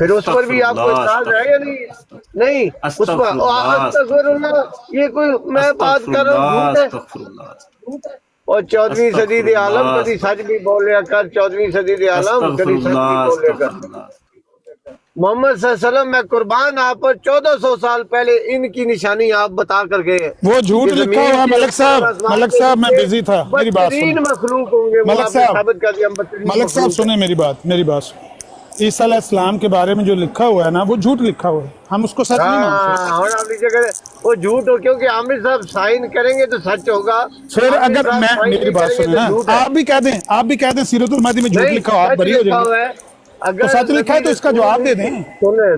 پھر اس پر بھی آپ کو اعتراض ہے یا نہیں؟ نہیں اس پر استغفراللہ، یہ کوئی میں بات کر رہا ہوں جھوٹ ہے۔ اور 14ویں صدی دے عالم کدی سچ بھی بولیا کر، 14ویں صدی دے عالم کدی سچ بھی بولیا کر۔ محمد صلی اللہ علیہ وسلم، میں قربان آپ پر 1400 سال پہلے ان کی نشانی آپ بتا کر گئے۔ وہ جھوٹ لکھا ہوا ہے ملک صاحب میں بزی تھا، میری بات سنیں مخلوق ہوں گے، ملک صاحب سنیں میری بات سنیں۔ عیسیٰ علیہ السلام کے بارے میں جو لکھا ہوا ہے نا وہ جھوٹ لکھا ہوا ہے، ہم اس کو سچ نہیں مانتے۔ وہ جھوٹ ہو، کیونکہ عامر صاحب سائن کریں گے تو سچ ہوگا۔ پھر اگر میں میری بات سنیں نا، آپ بھی کہہ دیں سیرت المہدی میں جھوٹ لکھا ہوا، آپ بری ہو جائیں گے۔ تو سچ لکھا ہے تو اس کا جواب دے دیں۔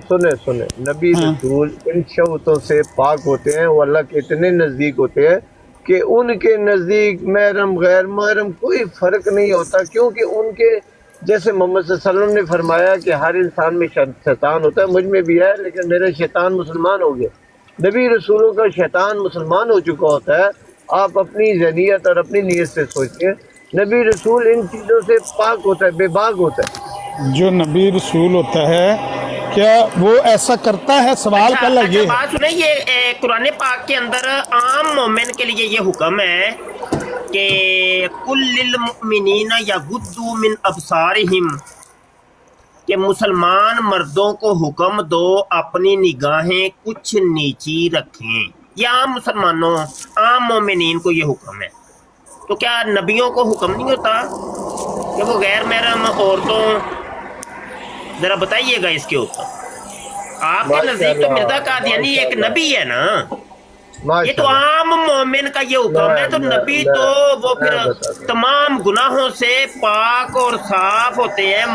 سنیں نبی رسول ان شوتوں سے پاک ہوتے ہیں، وہ اللہ کے اتنے نزدیک ہوتے ہیں کہ ان کے نزدیک محرم غیر محرم کوئی فرق نہیں ہوتا، کیونکہ ان کے جیسے محمد صلی اللہ علیہ وسلم نے فرمایا کہ ہر انسان میں شیطان ہوتا ہے، مجھ میں بھی ہے، لیکن میرا شیطان مسلمان ہو گیا۔ نبی رسولوں کا شیطان مسلمان ہو چکا ہوتا ہے۔ آپ اپنی ذہنیت اور اپنی نیت سے سوچیں، نبی رسول ان چیزوں سے پاک ہوتا ہے، بے باک ہوتا ہے۔ جو نبی رسول ہوتا ہے کیا وہ ایسا کرتا ہے؟ سوال پہلا یہ بات سنیں، یہ قرآن پاک کے اندر عام مومن کے لیے یہ حکم ہے کہ کل للمؤمنین یغضوا من ابصارہم، کہ مسلمان مردوں کو حکم دو اپنی نگاہیں کچھ نیچی رکھیں۔ یہ عام مسلمانوں، عام مومنین کو یہ حکم ہے۔ تو کیا نبیوں کو حکم نہیں ہوتا کہ وہ غیر محرم عورتوں، ذرا بتائیے گا اس کے اوپر۔ آپ کے نزدیک تو مرزا قادیانی ایک نبی ہے نا، یہ تو عام مومن کا یہ حکم ہے، تو نبی تو وہ پھر تمام گناہوں سے پاک اور صاف ہوتے ہیں۔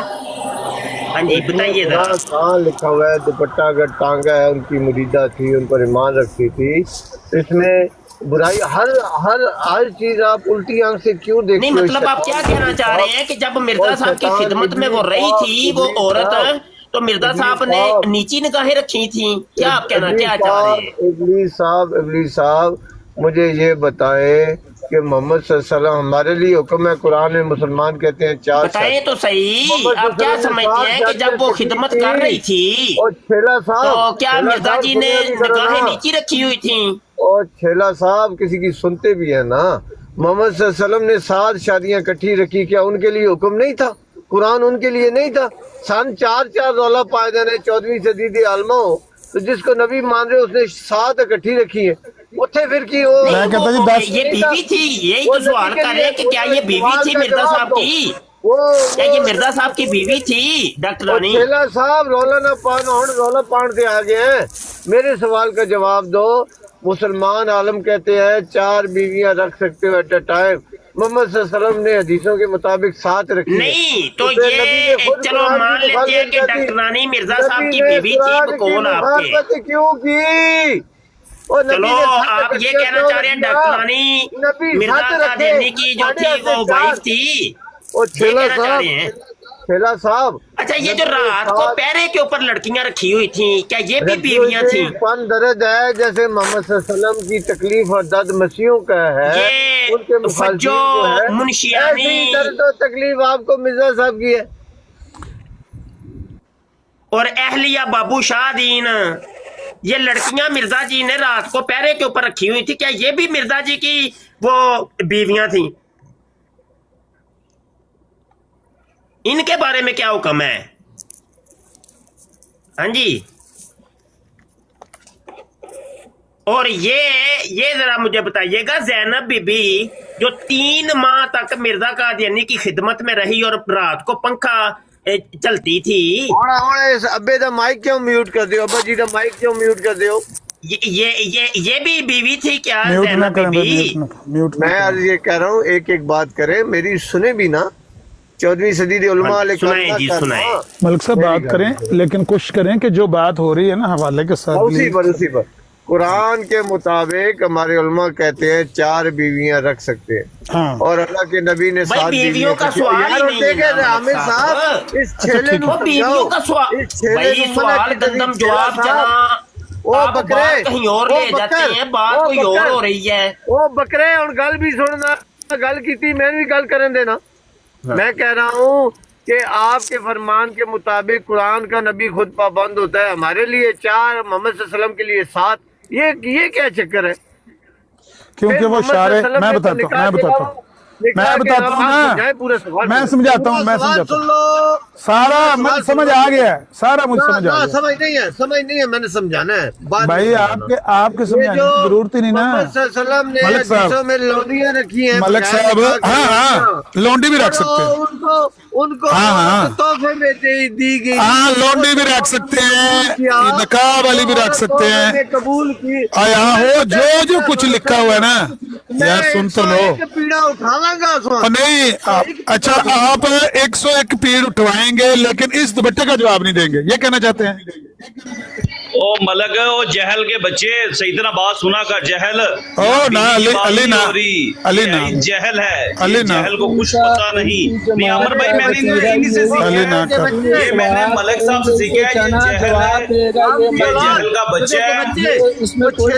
ہاں جی بتائیے ذرا۔ کہاں لکھا ہوا ہے دوپٹہ اگر ٹانگا ہے، ان کی مریدہ تھی، ان پر ایمان رکھتی تھی، اس میں برائی ہر چیز آپ الٹی آنکھ سے کیوں دیکھتے نہیں ہو؟ مطلب آپ کیا کہنا چاہ رہے ہیں کہ جب مرزا صاحب کی خدمت میں وہ رہی تھی وہ عورت، تو مرزا صاحب نے نیچی نگاہیں رکھی تھیں؟ کیا آپ کیا چاہ رہے ہیں؟ ابلیس صاحب مجھے یہ بتائیں کہ محمد صلی اللہ علیہ وسلم ہمارے لیے حکم ہے، قرآن میں مسلمان کہتے ہیں چار بتائیں تو صحیح، آپ کیا سمجھتے ہیں کہ جب وہ خدمت کر رہی تھی اور چھیلا تو صاحب کیا مرزا جی نے نگاہیں نیچی رکھی ہوئی تھیں؟ اور چھیلا صاحب کسی کی سنتے بھی ہیں نا، محمد صلی اللہ علیہ وسلم نے 7 شادیاں کٹھی رکھی، کیا ان کے لیے حکم نہیں تھا؟ قرآن ان کے لیے نہیں تھا؟ سن 4 رولا پائے دینے 14ویں صدی دے عالمہ ہو، تو جس کو نبی مان رہے اس نے 7 اکٹھی رکھی ہیں، اتھے پھر کی ہو یہ بیوی تھی، یہی تو سوال کر رہے ہیں کہ کیا یہ بیوی تھی مرزا صاحب کی؟ کیا یہ مرزا صاحب کی بیوی تھی ڈاکٹر رانی؟ چھیلا صاحب رولا نہ پانا، رولا پان سے آگے ہیں، میرے سوال کا جواب دو۔ مسلمان عالم کہتے ہیں 4 بیویاں رکھ سکتے ہو ایٹ اے ٹائم، محمد صلی اللہ علیہ وسلم نے حدیثوں کے مطابق 7 رکھی۔ نہیں تو یہ چلو مان لیتے ہیں کہ ڈاکٹر رانی مرزا صاحب کی بیوی تھی، بقول آپ کے کیوں کی؟ چلو آپ یہ کہنا چاہ رہے ہیں ڈاکٹر رانی مرزا قادیانی کی جو تھی وہ وائف تھی، یہ کہنا چاہ رہے ہیں؟ چھیلا صاحب اچھا یہ جو رات کو پیرے کے اوپر لڑکیاں رکھی ہوئی تھیں، کیا یہ بھی بیویاں تھیں؟ فن درد ہے جیسے محمد صلی اللہ علیہ وسلم کی تکلیف اور درد مسیحوں کا ہے، ان کے مخالفین جو ہے، منشیانی ایسی درد و تکلیف آپ کو مرزا صاحب کی ہے۔ اور اہلیہ بابو شاہ دین، یہ لڑکیاں مرزا جی نے رات کو پیرے کے اوپر رکھی ہوئی تھی، کیا یہ بھی مرزا جی کی وہ بیویاں تھیں؟ ان کے بارے میں کیا حکم ہے؟ ہاں جی، اور یہ ذرا مجھے بتائیے گا، زینب بی بی جو 3 ماہ تک مرزا قادیانی کی خدمت میں رہی اور رات کو پنکھا چلتی تھی، ابے دا مائک کیوں میوٹ کر دیو؟ ابا جی دا مائک کیوں میوٹ کر دیو؟ یہ بھی بیوی تھی کیا زینب بی بی؟ میں عرض یہ کہہ رہا ہوں ایک بات کریں، میری سنیں بھی نا، 14ویں صدی دے علماء علیہ ملک صاحب بات کریں، لیکن کوشش کریں کہ جو بات ہو رہی ہے نا حوالے کے ساتھ اسی پر قرآن کے مطابق ہمارے علماء کہتے ہیں 4 بیویاں رکھ سکتے ہیں، اور اللہ کے نبی نے 7 بیویوں کا سوال ہی نہیں ہے عامر صاحب، اس چھیلے نو بیویوں کا سوال گندم جواب جنا، آپ بات کہیں اور لے جاتے ہیں، بات کوئی اور ہو رہی ہے۔ وہ بکرے اور گل بھی سننا، گل کیتی میں بھی گل کرن دینا۔ میں کہہ رہا ہوں کہ آپ کے فرمان کے مطابق قرآن کا نبی خود پابند ہوتا ہے، ہمارے لیے 4، محمد صلی اللہ علیہ وسلم کے لیے 7، یہ کیا چکر ہے؟ کیونکہ وہ شارع، میں بتاتا ہوں میں سمجھاتا ہوں سارا سمجھ آ گیا ہے، سارا مجھے سمجھ آ گیا۔ سمجھ نہیں ہے، میں نے سمجھانا ہے بھائی آپ کے سمجھانے کی ضرورت ہی نہیں نا۔ محمد صلی اللہ علیہ وسلم نے ملک صاحب، حدیثوں میں لونڈیاں رکھی ہیں، ملک صاحب ہاں لونڈی بھی رکھ سکتے ہیں، ان کو تحفے میں دی گئی، ہاں لونڈی بھی رکھ سکتے ہیں، نقاب والی بھی رکھ سکتے ہیں، قبول کی۔ یہاں ہو جو کچھ لکھا ہوا ہے نا یار سن تو لو۔ پیڑا اٹھاواں گا نہیں اچھا آپ 101 پیڑ اٹھوائیں گے لیکن اس دوپٹے کا جواب نہیں دیں گے، یہ کہنا چاہتے ہیں؟ او ملک او جہل کے بچے سیدنا بات سنا کر جہل نا علی نا جہل ہے، علی نا جہل کو کچھ پتا نہیں عمر بھائی میں نے انہی سے علی نا سیکھا ہے، یہ میں نے ملک صاحب سے سیکھا ہے، یہ جہل ہے، یہ جہل کا بچہ ہے۔ اس میں کوئی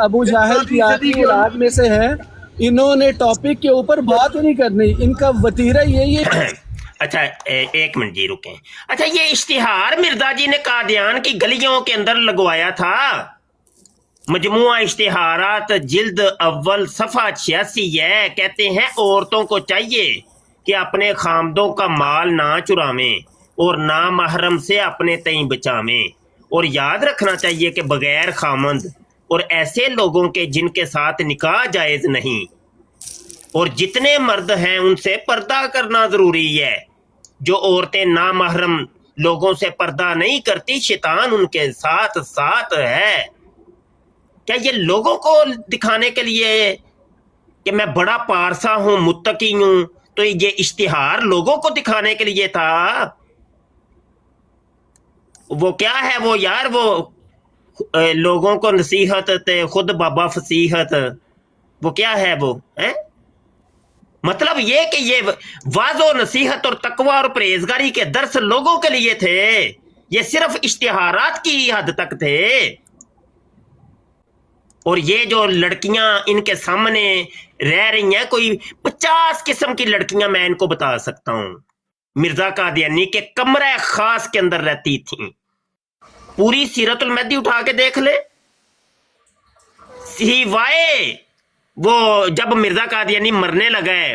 ابو جہل کی آخری اولاد میں سے ہے، انہوں نے ٹاپک کے اوپر بات نہیں کرنی، ان کا وتیرہ یہی ہے۔ اچھا ایک منٹ جی رکیں۔ اچھا یہ اشتہار مرزا جی نے قادیان کی گلیوں کے اندر لگوایا تھا، مجموعہ اشتہارات جلد اول صفحہ 86 ہے، کہتے ہیں عورتوں کو چاہیے کہ اپنے خامدوں کا مال نہ چرامیں اور نہ محرم سے اپنے تئیں بچامیں، اور یاد رکھنا چاہیے کہ بغیر خامند اور ایسے لوگوں کے جن کے ساتھ نکاح جائز نہیں، اور جتنے مرد ہیں ان سے پردہ کرنا ضروری ہے۔ جو عورتیں نامحرم لوگوں سے پردہ نہیں کرتی شیطان ان کے ساتھ ساتھ ہے۔ کیا یہ لوگوں کو دکھانے کے لیے کہ میں بڑا پارسا ہوں، متقی ہوں، تو یہ اشتہار لوگوں کو دکھانے کے لیے تھا؟ وہ کیا ہے وہ یار، وہ لوگوں کو نصیحت تے خود بابا فصیحت، وہ کیا ہے وہ ہیں؟ مطلب یہ کہ یہ واضح و نصیحت اور تقوی اور پرہیزگاری کے درس لوگوں کے لیے تھے، یہ صرف اشتہارات کی حد تک تھے۔ اور یہ جو لڑکیاں ان کے سامنے رہ رہی ہیں، کوئی 50 قسم کی لڑکیاں میں ان کو بتا سکتا ہوں، مرزا قادیانی کے کمرہ خاص کے اندر رہتی تھیں۔ پوری سیرت المہدی اٹھا کے دیکھ لے، سوائے وہ جب مرزا قادیانی مرنے لگا ہے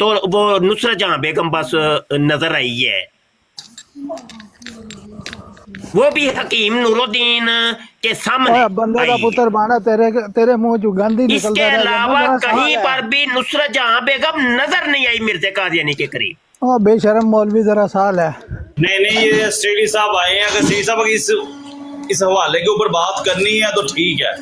تو وہ نصرت جہاں بیگم بس نظر آئی ہے، وہ بھی حکیم نور الدین کے سامنے بندے کا پتر بانا تیرے منہ جو گندی نکلتا اس کے علاوہ کہیں پر بھی نصرت جہاں بیگم نظر نہیں آئی مرزا قادیانی کے قریب۔ بے شرم مولوی ذرا سال ہے۔ نہیں یہ اسٹیڈی صاحب آئے ہیں، اگر اسٹیڈی صاحب اس حوالے کے اوپر بات کرنی ہے تو ٹھیک ہے۔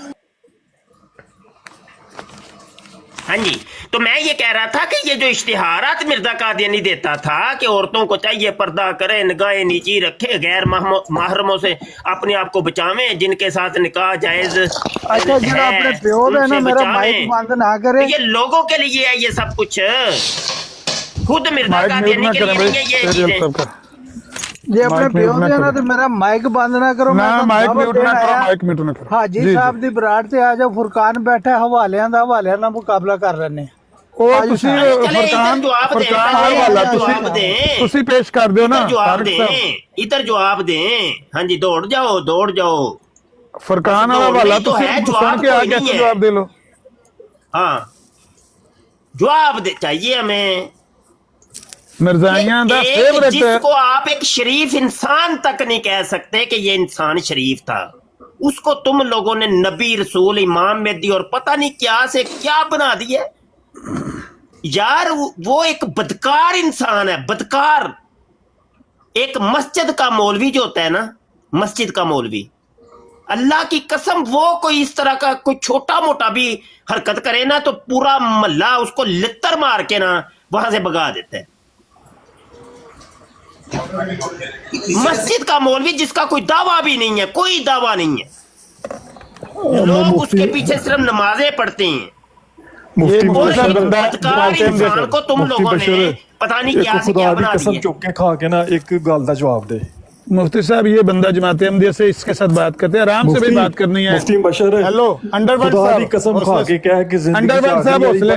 ہاں جی، تو میں یہ کہہ رہا تھا کہ یہ جو اشتہارات مرزا قادیانی دیتا تھا کہ عورتوں کو چاہیے پردہ کریں، نگاہیں نیچی رکھے، غیر محرموں سے اپنے آپ کو بچاویں، جن کے ساتھ نکاح جائز اچھا جناب اپنے پیو ہے نا میرا مائک بند نہ کرے، یہ لوگوں کے لیے ہے یہ سب کچھ، خود مرزا قادیانی کے لیے نہیں ہے یہ چیزیں۔ یہ اپنے پیو ہے نا تو میرا مائک بند نہ کرو، مائک میوٹ نہ کرو۔ حاجی صاحب دی براٹ سے آجا فرقان بیٹھا حوالیاں دا مقابلہ کر رہے ہیں۔ تسی پیش کر دیو نا، ادھر جواب دیں۔ ہاں جی دوڑ جاؤ فرقان والا حوالہ تو سن کے آگے جواب دے لو۔ ہاں جواب چاہیے ہمیں، مرزائیاں دا فیورٹ، جس کو آپ ایک شریف انسان تک نہیں کہہ سکتے کہ یہ انسان شریف تھا، اس کو تم لوگوں نے نبی، رسول، امام مہدی اور پتہ نہیں کیا سے کیا بنا دیا یار۔ وہ ایک بدکار انسان ہے، بدکار۔ ایک مسجد کا مولوی جو ہوتا ہے نا، مسجد کا مولوی، اللہ کی قسم وہ کوئی اس طرح کا کوئی چھوٹا موٹا بھی حرکت کرے نا تو پورا محلہ اس کو لتر مار کے نا وہاں سے بگا دیتا ہے۔ مسجد کا مولوی جس کا کوئی دعویٰ بھی نہیں ہے، کوئی دعویٰ نہیں ہے، لوگ اس کے پیچھے صرف نمازیں پڑھتے ہیں۔ انسان کو تم لوگوں نے پتہ نہیں کیا سے کیا بنا دیا۔ چک کے کھا کے نا ایک گل دا جواب دے۔ مفتی صاحب یہ بندہ جماعت احمدیہ سے اس کے ساتھ بات کرتے ہیں، آرام سے بھی بات کرنی ہے۔ مفتی بشر ہیلو انڈر ورلڈ خدا صاحب، دی قسم کھا کے کہہ کہ زندگی انڈر ورلڈ صاحب حوصلے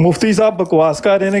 ਮੁਫਤੀ ਸਾਹਿਬ ਬਕਵਾਸ ਕਰ ਰਹੇ ਨੇ,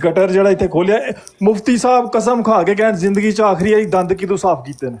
ਗਟਰ ਜਿਹੜਾ ਇੱਥੇ ਖੋਲਿਆ ਮੁਫਤੀ ਸਾਹਿਬ ਕਸਮ ਖਾ ਕੇ ਕਹਿਣ ਜ਼ਿੰਦਗੀ ਚ ਆਖਰੀ ਵਾਰੀ ਦੰਦ ਕਿਦੋਂ ਸਾਫ਼ ਕੀਤੇ ਨੇ?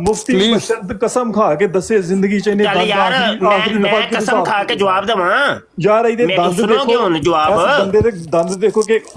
ਮੁਫਤੀ Please। ਮੁਬਸ਼ਰ ਕਸਮ ਖਾ ਕੇ ਦੱਸੇ ਜ਼ਿੰਦਗੀ ਚ ਇਹਨੇ ਚੱਲ ਦੰਦ ਯਾਰ ਆਖਰੀ ਮੈਂ ਨਫਾ ਕਸਮ ਖਾ ਕੇ ਜਵਾਬ ਦੇਵਾਂ। ਯਾਰ ਇਹਦੇ ਮੇਰੀ ਦੰਦ ਸੁਣੋਗੇ ਦੇਖੋ, ਹੁਣ ਜਵਾਬ? ਇਸ ਬੰਦੇ ਦੇ ਦੰਦ ਦੇਖੋ ਕਿ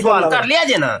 ਸਵਾਲ ਕਰ ਲਿਆ ਜੇ ਨਾ।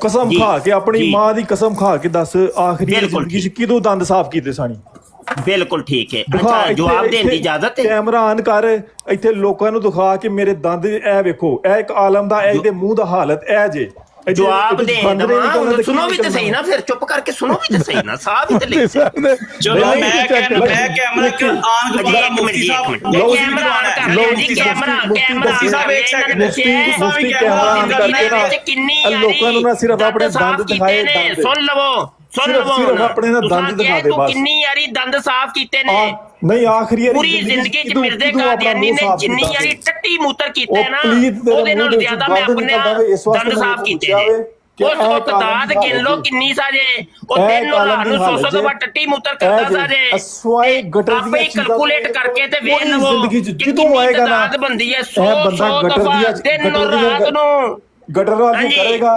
ਕਸਮ ਜੀ, ਖਾ ਕੇ ਆਪਣੀ ਜੀ। ਮਾਂ ਦੀ ਕਸਮ ਖਾ ਕੇ ਦੱਸ ਆਖਰੀ ਬਿਲਕੁਲ ਜ਼ਿੰਦਗੀ ਚ ਕਿਦੋਂ ਦੰਦ ਸਾਫ਼ ਕੀਤੇ ਸਾਣੀ? ਬਿਲਕੁਲ ਠੀਕ ਹੈ। ਦਿਖਾ ਅੱਛਾ ਇੱਥੇ- ਜਵਾਬ ਦੇਣ ਦੀ ਇੱਥੇ ਇਜਾਜ਼ਤ ਹੈ? ਕੈਮਰਾ ਆਨ ਕਰ, ਇੱਥੇ ਲੋਕਾਂ ਨੂੰ ਦਿਖਾ ਕਿ ਮੇਰੇ ਦੰਦ ਇਹ ਵੇਖੋ, ਇਹ ਇੱਕ ਆਲਮ ਦਾ ਇਹਦੇ ਮੂੰਹ ਦਾ ਹਾਲਤ ਇਹ ਜੇ ਜਵਾਬ ਦੇ ਦਵਾਂ, ਸੁਣੋ ਵੀ ਤੇ ਸਹੀ ਨਾ, ਫਿਰ ਚੁੱਪ ਕਰਕੇ ਸੁਣੋ ਵੀ ਤੇ ਸਹੀ ਨਾ, ਸਾਹ ਵੀ ਤੇ ਲੈ। ਚਲੋ ਮੈਂ ਕੈਮਰਾ ਕਿ ਆਨ ਦੁਬਾਰਾ ਮੁਫਤੀ ਸਾਹਿਬ ਕੈਮਰਾ ਆਨ ਕਰ ਲਿਆ ਜੀ, ਕੈਮਰਾ ਮੁਫਤੀ ਸਾਹਿਬ ਇੱਕ ਸੈਕਿੰਡ ਮੁਫਤੀ ਕੈਮਰਾ ਆਨ ਕਰਕੇ ਨਾ ਇਹ ਲੋਕਾਂ ਨੂੰ ਨਾ ਸਿਰਫ ਆਪਣੇ ਦੰਦ ਦਿਖਾਏ, ਦੰਦ ਸੁਣ ਲਵੋ ਸਿਰਫ ਆਪਣੇ ਨਾ ਦੰਦ ਦਿਖਾ ਦੇ ਬਸ। ਕਿੰਨੀ ਯਾਰੀ ਦੰਦ ਸਾਫ਼ ਕੀਤੇ ਨੇ ਨਹੀਂ ਆਖਰੀ ਪੂਰੀ ਜ਼ਿੰਦਗੀ ਚ ਮਿਰਜ਼ੇ ਕਾਦੀਆਨੀ ਨੇ ਜਿੰਨੀ ਯਾਰੀ ਟੱਟੀ ਮੂਤਰ ਕੀਤੇ ਨਾ, ਉਹਦੇ ਨਾਲ ਜ਼ਿਆਦਾ ਮੈਂ ਆਪਣੇ ਦੰਦ ਸਾਫ਼ ਕੀਤੇ ਨੇ। ਉਹ ਤਾਦਾਦ ਗਿਣ ਲੋ ਕਿੰਨੀ ਸਾਜੇ, ਉਹ ਤਿੰਨ ਹਾਰ ਨੂੰ 100 ਦਫਾ ਟੱਟੀ ਮੂਤਰ ਕਰਦਾ ਸਾਜੇ। ਸਵਾਏ ਗਟਰ ਆਪੇ ਦੀਆਂ ਕੈਲਕੂਲੇਟ ਕਰਕੇ ਤੇ ਵੇਖ ਲਵੋ ਜ਼ਿੰਦਗੀ ਚ ਜਦੋਂ ਆਏਗਾ ਨਾ ਤਾਦਾਦ ਬੰਦੀ ਹੈ 100 ਬੰਦਾ ਗਟਰ ਦਫਾ ਦੀਆਂ ਦਿਨ ਰਾਤ ਨੂੰ। ਗਟਰ ਵਾਲੀ ਕਰੇਗਾ।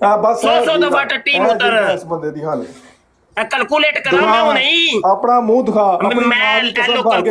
ਆ ਬਸ 100 ਦਫਾ ਟੱਟੀ ਮੂਤਰ। ਇਸ ਬੰਦੇ ਦੀ ਹਾਲਤ ਐ ਕੈਲਕੂਲੇਟ ਕਰਾਂ ਮੈਂ ਹੁਣ ਨਹੀਂ। ਆਪਣਾ ਮੂੰਹ ਦਿਖਾ, ਆਪਣੀ ਮੈਂ ਮਾਂ ਦੀ ਕਸਮ ਐਲੋ ਖਾ ਕੇ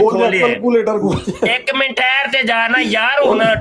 ਖੋਲ ਲਿਆ, ਲਿਆ। ਕੈਲਕੂਲੇਟਰ ਖੋਲ ਲਿਆ। ਇੱਕ ਮਿੰਟ ਠਹਿਰ ਤੇ ਜਾਣਾ ਯਾਰ, ਹੁਣ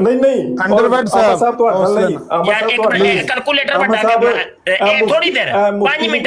ਨਹੀਂ ਅੰਡਰਵਰਡ ਸਾਹਿਬ, ਤੁਹਾਡਾ ਨਹੀਂ ਯਾਰ ਇੱਕ ਮਿੰਟ ਕੈਲਕੂਲੇਟਰ ਵੱਡਾ ਕਰ, ਇਹ ਥੋੜੀ ਦੇਰ 5 ਮਿੰਟ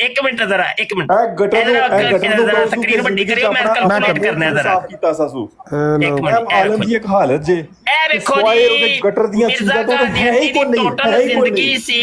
ਇੱਕ ਮਿੰਟ ਜ਼ਰਾ ਇੱਕ ਮਿੰਟ ਇਹ ਗਟਰ ਨੂੰ ਸਕਰੀਨ ਵੱਡੀ ਕਰਿਓ, ਮੈਂ ਕੈਲਕੂਲੇਟ ਕਰਨਾ ਜ਼ਰਾ। ਸਾਫ ਕੀਤਾ ਸਾਸੂ। ਇੱਕ ਇਹ ਮਿੰਟ ਆਲਮ ਦੀ ਇੱਕ ਹਾਲਤ ਜੇ ਇਹ ਵੇਖੋ ਸਵਾਏ ਉਹਦੇ ਜੀ ਗਟਰ ਦੀਆਂ ਚੀਜ਼ਾਂ ਤੋਂ ਹੈ ਹੀ ਕੋਈ ਨਹੀਂ, ਟੋਟਲ ਹੈ ਹੀ ਕੋਈ ਜ਼ਿੰਦਗੀ ਨਹੀਂ। ਸੀ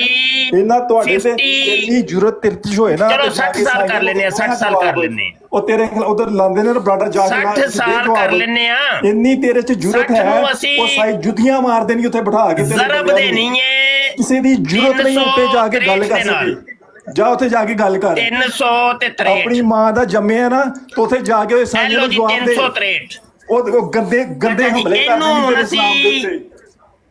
ਇਹਨਾਂ ਤੁਹਾਡੇ ਤੇ 50 ਇੰਨੀ ਜੁਰਤ ਤਿਰਤਿਸ਼ ਹੋਏ ਨਾ, ਚਲੋ 60 ਸਾਲ ਕਰ ਲੈਨੇ ਆ, 60 ਸਾਲ ਕਰ ਲੈਨੇ ਆ। ਉਹ ਤੇਰੇ ਉਧਰ ਲਾਉਂਦੇ ਨੇ ਬਰਾਡਰ ਜਾ ਕੇ 60 ਸਾਲ ਕਰ ਲੈਨੇ ਆ। ਇੰਨੀ ਤੇਰੇ ਚ ਜੁਰਤ 60 ਹੈ, ਨੂੰ ਅਸੀਂ ਉਹ ਸਾਈ ਜੁੱਤੀਆਂ ਮਾਰਦੇ ਨਹੀਂ ਉੱਥੇ ਬਿਠਾ ਕੇ ਤੇਰੇ ਜ਼ਰਬ ਬੰਦਿਆਂ ਨੂੰ। ਦੇਣੀ ਏ ਕਿਸੇ ਦੀ ਜੁਰਤ ਨਹੀਂ ਉੱਤੇ ਜਾ ਕੇ ਗੱਲ ਕਰ 363 ਸਕਦੀ। ਜਾ ਉੱਥੇ ਜਾ ਕੇ ਗੱਲ ਕਰ। 363 ਆਪਣੀ ਮਾਂ ਦਾ ਜੰਮਿਆ ਨਾ, ਤੇ ਉੱਥੇ ਜਾ ਕੇ ਉਹ ਸਾਂਝੇ ਐਲੋ ਨੂੰ ਜੀ ਜਵਾਬ ਦੇ। 363 ਉਹ ਗੰਦੇ ਅੱਛਾ ਜੀ, ਹਮਲੇ ਇਹਨੂੰ ਕਰਦੇ ਹੁਣ ਨੇ ਅਸੀਂ ਇਸਲਾਮ ਦੇ ਉੱਤੇ।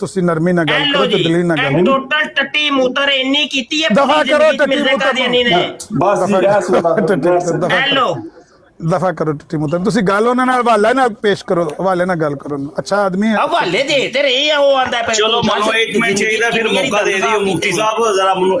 ਤੁਸੀਂ ਨਰਮੀ ਨਾਲ ਗੱਲ ਐਲੋ ਕਰੋ ਤੇ ਜੀ ਦਲੀਲ ਨਾਲ ਗੱਲ ਕਰੋ। ਟੋਟਲ ਟੱਟੀ ਮੂਤਰ ਇੰਨੀ ਕੀਤੀ ਹੈ ਦਫਾ ਪੂਰੀ ਕਰੋ ਜ਼ਿੰਦਗੀ ਚ ਟੱਟੀ ਮਿਰਜ਼ਾ ਮੂਤਰ ਕਾਦੀਆਨੀ ਨੇ। ਬਸ ਜੀ ਇਹ ਸੁਣਾ ਐਲੋ ਦਫਾ ਕਰੋ ਟੱਟੀ ਮੂਤਰ। ਤੁਸੀਂ ਗੱਲ ਉਹਨਾਂ ਨਾਲ ਹਵਾਲੇ ਨਾਲ ਪੇਸ਼ ਕਰੋ, ਹਵਾਲੇ ਨਾਲ ਗੱਲ ਕਰੋ। ਅੱਛਾ ਆਦਮੀ ਹੈ। ਹਵਾਲੇ ਦੇ ਤੇ ਰਹੇ ਆ, ਉਹ ਆਂਦਾ ਪਿਆ ਚਲੋ ਮੈਨੂੰ 1 ਮਿੰਟ ਚਾਹੀਦਾ, ਫਿਰ ਮੌਕਾ ਦੇ ਦਿਓ ਮੁਫਤੀ ਸਾਹਿਬ ਜ਼ਰਾ ਮੈਨੂੰ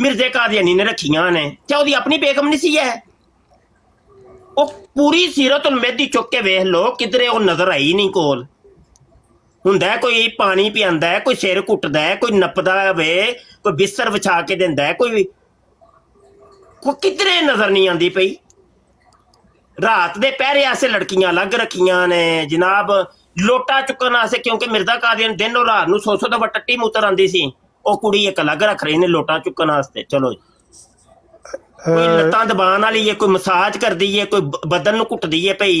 ਮਿਰਜ਼ੇ ਕਾਦੀਆਨੀ ਨੇ ਰੱਖੀਆਂ ਨੇ, ਤੇ ਉਹਦੀ ਆਪਣੀ ਬੇਗਮ ਨਹੀਂ ਸੀ ਹੈ। ਉਹ ਪੂਰੀ ਸੀਰਤੁਲ ਮਹਿਦੀ ਚੁੱਕ ਕੇ ਵੇਖ ਲੋ, ਕਿਧਰੇ ਉਹ ਨਜ਼ਰ ਆਈ ਨਹੀਂ ਕੋਲ। ਹੁੰਦਾ ਕੋਈ ਪਾਣੀ ਪਿਆਂਦਾ ਹੈ, ਕੋਈ ਸਿਰ ਕੁੱਟਦਾ ਹੈ, ਕੋਈ ਨੱਪਦਾ ਵੇ, ਕੋਈ ਬਿਸਤਰ ਵਿਛਾ ਕੇ ਦਿੰਦਾ ਹੈ, ਕੋਈ ਕਿਧਰੇ ਨਜ਼ਰ ਨਹੀਂ ਆਉਂਦੀ ਪਈ। ਰਾਤ ਦੇ ਪਹਿਰੇ ਆਸੇ ਲੜਕੀਆਂ ਅਲੱਗ ਰੱਖੀਆਂ ਨੇ ਜਨਾਬ। ਲੋਟਾ ਚੁੱਕਣ ਵਾਸਤੇ, ਕਿਉਂਕਿ ਮਿਰਜ਼ਾ ਕਾਦੀਆਨ ਦਿਨ ਔਰ ਰਾਤ ਨੂੰ 100 ਦਫਾ ਟੱਟੀ ਮੂਤਰ ਆਉਂਦੀ ਸੀ, ਉਹ ਕੁੜੀ ਇੱਕ ਅਲੱਗ ਰੱਖ ਰਹੀ ਨੇ ਲੋਟਾ ਚੁੱਕਣ ਵਾਸਤੇ। ਚਲੋ ਕੋਈ ਲੱਤਾਂ ਦਬਾਉਣ ਵਾਲੀ ਹੈ, ਕੋਈ ਮਸਾਜ ਕਰਦੀ ਹੈ, ਕੋਈ ਬਦਨ ਨੂੰ ਘੁੱਟਦੀ ਹੈ ਪਈ।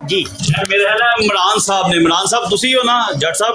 ਜੀ। ਮੇਰੇ ਖਿਆਲ ਹੈ ਇਮਰਾਨ ਸਾਹਿਬ ਨੇ, ਇਮਰਾਨ ਸਾਹਿਬ ਤੁਸੀਂ ਹੋ ਨਾ ਜੱਟ ਸਾਹਿਬ?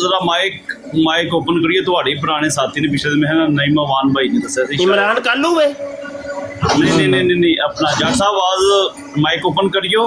ਜ਼ਰਾ ਮਾਈਕ ਓਪਨ ਕਰੀਏ। ਤੁਹਾਡੇ ਪੁਰਾਣੇ ਸਾਥੀ ਨੇ ਪਿਛਲੇ ਮੈਂ ਨਈਮਾਵਾਨ ਭਾਈ ਨੇ ਦੱਸਿਆ ਸੀ। ਇਮਰਾਨ ਕਾਲੂ ਵੇ ਨਹੀਂ ਆਪਣਾ ਜੱਟ ਸਾਹਿਬ ਆਵਾਜ਼ ਮਾਈਕ ਓਪਨ ਕਰਿਓ।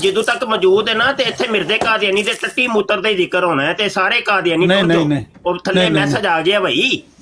ਜਦੋਂ ਤੱਕ ਮੌਜੂਦ ਹੈ ਨਾ ਤੇ ਇੱਥੇ ਮਿਰਜ਼ੇ ਕਾਦੀਆਨੀ ਦੇ ਟੱਟੀ ਮੂਤਰ ਦਾ ਹੀ ਜ਼ਿਕਰ ਹੋਣਾ ਹੈ ਤੇ ਸਾਰੇ ਕਾਦੀਆਨੀ ਨਹੀਂ। ਉਹ ਥੱਲੇ ਮੈਸੇਜ ਆ ਗਿਆ ਭਾਈ,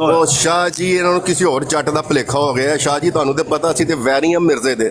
ਉਹ ਸ਼ਾਹ ਜੀ ਇਹਨਾਂ ਨੂੰ ਕਿਸੇ ਹੋਰ ਜੱਟ ਦਾ ਭੁਲੇਖਾ ਹੋ ਗਿਆ। ਸ਼ਾਹ ਜੀ ਤੁਹਾਨੂੰ ਤੇ ਪਤਾ ਸੀ ਤੇ ਵੈਰੀਅਮ ਮਿਰਜ਼ੇ ਦੇ।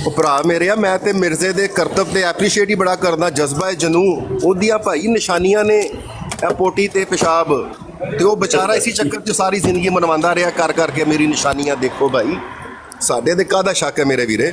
ਉਹ ਭਰਾ ਮੇਰੇ ਆ, ਮੈਂ ਤੇ ਮਿਰਜ਼ੇ ਦੇ ਕਰਤੱਵ ਤੇ ਐਪਰੀਸ਼ੀਏਟ ਹੀ ਬੜਾ ਕਰਦਾ। ਜਜ਼ਬਾ ਜਨੂ ਉਹਦੀਆਂ ਭਾਈ ਨਿਸ਼ਾਨੀਆਂ ਨੇ, ਇਹ ਪੋਟੀ ਤੇ ਪਿਸ਼ਾਬ, ਤੇ ਉਹ ਵਿਚਾਰਾ ਇਸੇ ਚੱਕਰ 'ਚ ਸਾਰੀ ਜ਼ਿੰਦਗੀ ਮਨਵਾਉਂਦਾ ਰਿਹਾ ਕਰ ਕਰਕੇ ਮੇਰੀ ਨਿਸ਼ਾਨੀਆਂ ਦੇਖੋ ਭਾਈ। ਸਾਡੇ ਤੇ ਕਾਹਦਾ ਸ਼ੱਕ ਹੈ ਮੇਰੇ ਵੀਰੇ?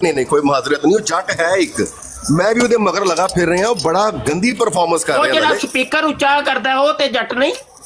ਨਹੀਂ ਕੋਈ ਮਾਜ਼ਰਤ ਨਹੀਂ, ਉਹ ਜੱਟ ਹੈ ਇੱਕ। ਮੈਂ ਵੀ ਉਹਦੇ ਮਗਰ ਲਗਾ ਫਿਰ ਰਿਹਾ। ਉਹ ਬੜਾ ਗੰਦੀ ਪਰਫਾਰਮੈਂਸ ਕਰ ਉਹ ਰਿਹਾ ਜਿਹੜਾ ਹੈ। ਸਪੀਕਰ ਉੱਚਾ ਕਰਦਾ ਉਹ ਤੇ ਜੱਟ ਨਹੀਂ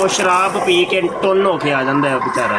ਉਹ ਸ਼ਰਾਬ ਪੀ ਕੇ ਟੁੰਨ ਹੋ ਕੇ ਆ ਜਾਂਦਾ ਹੈ ਵਿਚਾਰਾ।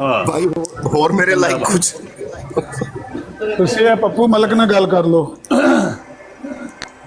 ਹਾਂ ਭਾਈ ਹੋਰ ਮੇਰੇ ਲਾਈਕ ਕੁਝ ਤੁਸੀਂ ਇਹ ਪੱਪੂ ਮਲਕ ਨਾਲ ਗੱਲ ਕਰ ਲਓ।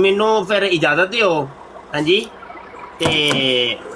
ਮੈਨੂੰ ਫਿਰ ਇਜਾਜ਼ਤ ਦਿਓ। ਹਾਂਜੀ ਤੇ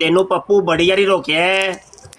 ਤੈਨੂੰ ਪੱਪੂ ਬੜੀ ਵਾਰੀ ਰੋਕਿਆ ਹੈ,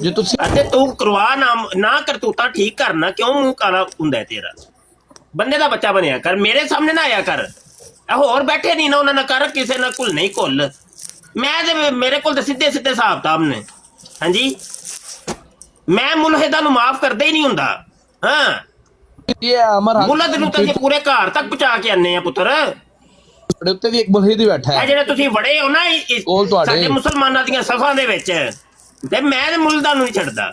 ਜੇ ਤੁਸੀਂ ਅਤੇ ਤੂੰ ਕਰਵਾ ਨਾ ਕਰਤੂਤਾ ਠੀਕ ਕਰਨਾ, ਕਿਉਂ ਮੂੰਹ ਕਾਲਾ ਹੁੰਦਾ ਹੈ ਤੇਰਾ? ਬੰਦੇ ਦਾ ਬੱਚਾ ਬਣਿਆ ਕਰ, ਮੇਰੇ ਸਾਹਮਣੇ ਨਾ ਆਇਆ ਕਰ। ਇਹ ਹੋਰ ਬੈਠੇ ਨਹੀਂ ਨਾ, ਉਹਨਾਂ ਨਾਲ ਕਰ ਕਿਸੇ ਨਾਲ ਘੁਲ ਨਹੀਂ ਘੁਲ। ਮੈਂ ਤੇ ਮੇਰੇ ਕੋਲ ਤਾਂ ਸਿੱਧੇ ਹਿਸਾਬ ਕਿਤਾਬ ਨੇ। ਹਾਂਜੀ ਮੈਂ ਮੁਲਹਿਦਾਂ ਨੂੰ ਮਾਫ ਕਰਦਾ ਹੀ ਨਹੀਂ ਹੁੰਦਾ। ਹਾਂ ਇਹ ਅਮਰ ਹਕ ਮੁਲਹਿਦ ਨੂੰ ਤਾਂ ਅਸੀਂ ਪੂਰੇ ਘਰ ਤੱਕ ਪਹੁੰਚਾ ਕੇ ਆਨੇ ਆ ਪੁੱਤਰ। ਤੁਹਾਡੇ ਉੱਤੇ ਵੀ ਇੱਕ ਮੁਲਹਿਦ ਹੀ ਬੈਠਾ ਇਹ ਹੈ। ਜਿਹੜੇ ਤੁਸੀਂ ਵੜੇ ਹੋ ਨਾ ਕੋਲ ਤੁਹਾਡੇ। ਸਾਡੇ ਮੁਸਲਮਾਨਾਂ ਦੀਆਂ ਸਫਾਂ ਦੇ ਵਿੱਚ, ਤੇ ਮੈਂ ਤੇ ਮੁਲਹਿਦਾਂ ਨੂੰ ਨਹੀਂ ਛੱਡਦਾ।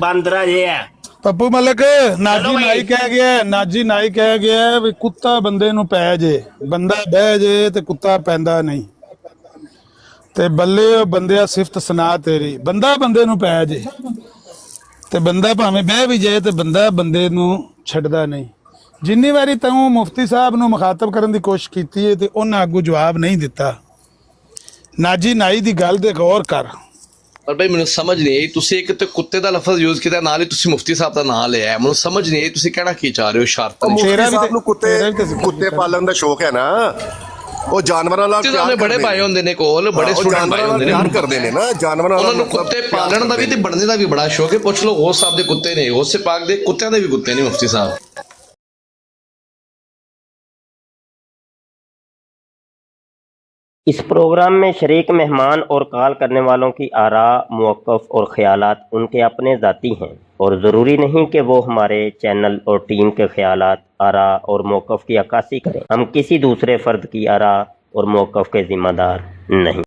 ਬਾਂਦਰਾ ਜਿਹਾ। ਪੱਪੂ ਮਲਕ ਨਾਜੀ ਚਲੋ ਨਾਈ ਭਾਈ। ਕਹਿ ਗਿਆ, ਨਾਜੀ ਨਾਈ ਕਹਿ ਗਿਆ ਵੀ ਕੁੱਤਾ ਬੰਦੇ ਨੂੰ ਪੈ ਜੇ, ਬੰਦਾ ਬਹਿ ਜੇ ਤੇ ਕੁੱਤਾ ਪੈਂਦਾ ਨਹੀਂ। ਤੇ ਬੱਲੇ ਉਹ ਬੰਦਿਆ ਸਿਫਤ ਸੁਨਾ ਤੇਰੀ, ਬੰਦਾ ਬੰਦੇ ਨੂੰ ਪੈ ਜੇ ਤੇ ਬੰਦਾ ਭਾਵੇਂ ਬਹਿ ਵੀ ਜਾਏ ਤੇ ਬੰਦਾ ਬੰਦੇ ਨੂੰ ਛੱਡਦਾ ਨਹੀਂ। ਜਿੰਨੀ ਵਾਰੀ ਤੂੰ ਮੁਫਤੀ ਸਾਹਿਬ ਨੂੰ ਮੁਖਾਤਬ ਕਰਨ ਦੀ ਕੋਸ਼ਿਸ਼ ਕੀਤੀ ਹੈ ਤੇ ਉਹਨਾਂ ਅੱਗੋਂ ਜਵਾਬ ਨਹੀਂ ਦਿੱਤਾ। ਨਾਜੀ ਨਾਈ ਦੀ ਗੱਲ ਤੇ ਗੌਰ ਕਰ। ਪਰ ਭਾਈ ਮੈਨੂੰ ਸਮਝ ਨਹੀਂ ਆਈ, ਤੁਸੀਂ ਇੱਕ ਤੇ ਕੁੱਤੇ ਦਾ ਲਫ਼ਜ਼ ਯੂਜ਼ ਕੀਤਾ, ਨਾਲ ਹੀ ਤੁਸੀਂ ਮੁਫਤੀ ਸਾਹਿਬ ਦਾ ਨਾਮ ਲਿਆ। ਮੈਨੂੰ ਸਮਝ ਨਹੀਂ ਆਈ ਤੁਸੀਂ ਕਹਿਣਾ ਕੀ ਚਾਹ ਰਹੇ ਹੋ ਸ਼ਰਤਾਂ ਮੁਫਤੀ ਤੇਰਾ ਵੀ ਸਾਹਿਬ ਤੇ- ਨੂੰ ਤੇਰਾ ਵੀ ਤੇ ਕੁੱਤੇ ਪਾਲਣ ਦਾ ਸ਼ੌਕ ਹੈ ਨਾ। ਉਹ ਜਾਨਵਰਾਂ ਨਾਲ ਤੇ ਪਿਆਰ ਬੜੇ ਕਰਦੇ ਭਾਈ ਨੇ। ਹੁੰਦੇ ਨੇ ਕੋਲ, ਬੜੇ ਉਹ ਸਟੂਡੈਂਟ ਜਾਨਵਰਾਂ ਭਾਈ ਨਾਲ ਹੁੰਦੇ ਪਿਆਰ ਨੇ, ਕਰਦੇ ਨੇ ਨਾ। ਜਾਨਵਰਾਂ ਉਹਨਾਂ ਨਾਲ ਨੂੰ ਮਤਲਬ ਕੁੱਤੇ ਪਿਆਰ ਪਾਲਣ ਦਾ ਵੀ ਕਰਦੇ ਤੇ ਬਣਨੇ ਦਾ ਵੀ ਬੜਾ ਸ਼ੌਕ ਹੈ। ਪੁੱਛ ਲਓ ਉਸ ਸਾਹਿਬ ਦੇ ਕੁੱਤੇ ਨੇ, ਉਸੇ ਪਾਕ ਦੇ ਕੁੱਤਿਆਂ ਦੇ ਵੀ ਕੁੱਤੇ ਨੇ ਮੁਫਤੀ ਸਾਹਿਬ। اس پروگرام میں شریک مہمان اور کال کرنے والوں کی آراء، موقف اور خیالات ان کے اپنے ذاتی ہیں اور ضروری نہیں کہ وہ ہمارے چینل اور ٹیم کے خیالات، آراء اور موقف کی عکاسی کریں۔ ہم کسی دوسرے فرد کی آراء اور موقف کے ذمہ دار نہیں۔